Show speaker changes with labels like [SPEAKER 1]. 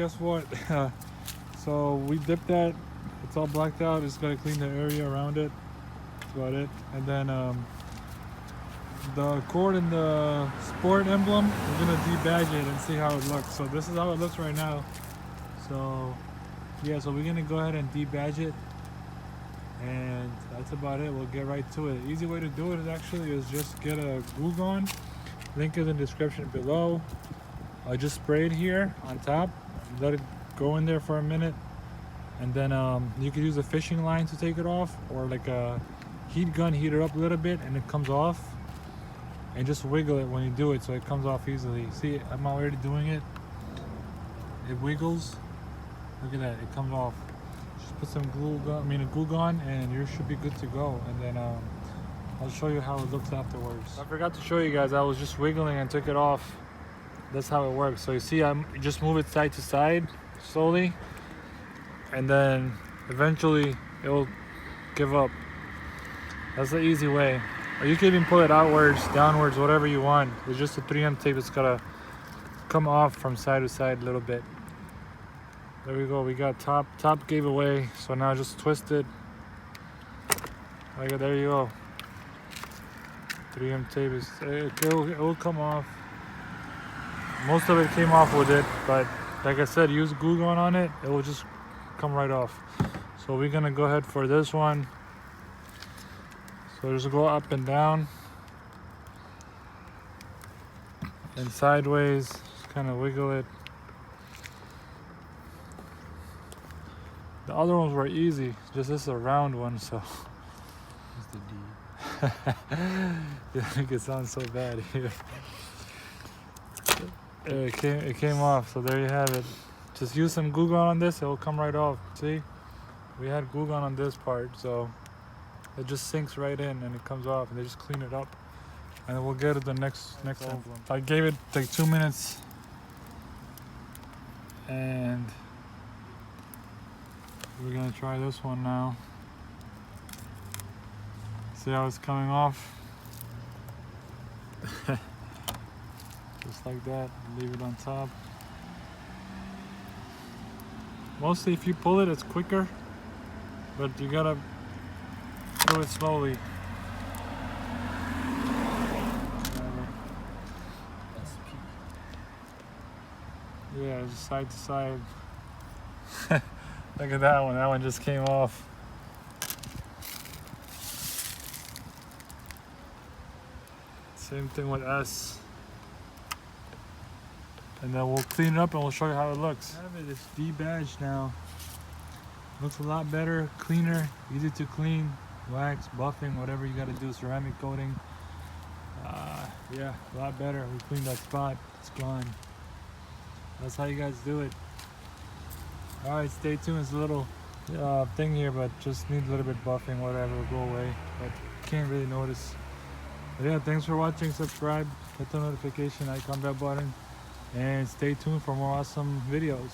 [SPEAKER 1] guess what? So we dipped that. It's all blacked out. Just gotta clean the area around it. That's about it. And then the cord and the sport emblem, we're gonna debadge it and see how it looks. So this is how it looks right now. So yeah, so we're gonna go ahead and debadge it, and that's about it. We'll get right to it. The easy way to do it is just get a googone. Link is in the description below. I just spray it here on top, let it go in there for a minute, and then you could use a fishing line to take it off, or like a heat gun, heat it up a little bit and it comes off, and just wiggle it when you do it so it comes off easily. See, I'm already doing it. It wiggles. Look at that, it comes off. Just put some glue gun, and you should be good to go. And then I'll show you how it looks afterwards. I forgot to show you guys, I was just wiggling and took it off. That's how it works. So you see, I just move it side to side slowly, and then eventually it will give up. That's the easy way. Or you can even pull it outwards, downwards, whatever you want. It's just a 3M tape that's gotta come off from side to side a little bit. There we go. We got top gave away, so now just twist it. There you go. 3M tape it will come off. Most of it came off with it, but like I said, use glue gun on it, it will just come right off. So we're gonna go ahead for this one. So just go up and down and sideways, just kind of wiggle it. The other ones were easy, just this is a round one, so.
[SPEAKER 2] It's the D.
[SPEAKER 1] You make it sound so bad here. It came off, so there you have it. Just use some glue gun on this, it will come right off. See, we had glue gun on this part, so it just sinks right in and it comes off, and they just clean it up, and we'll get to the next emblem. I gave it like 2 minutes, and we're gonna try this one now. See how it's coming off? Just like that, leave it on top. Mostly if you pull it, it's quicker, but you gotta do it slowly. Yeah, just side to side. Look at that one just came off. Same thing with S. And then we'll clean it up and we'll show you how it looks. It's debadged now. Looks a lot better, cleaner, easy to clean. Wax, buffing, whatever you gotta do, ceramic coating. Yeah, a lot better. We cleaned that spot, it's gone. That's how you guys do it. Alright, stay tuned. It's a little thing here, but just need a little bit buffing, whatever, will go away. But can't really notice. But yeah, thanks for watching. Subscribe, hit the notification icon, bell button, and stay tuned for more awesome videos.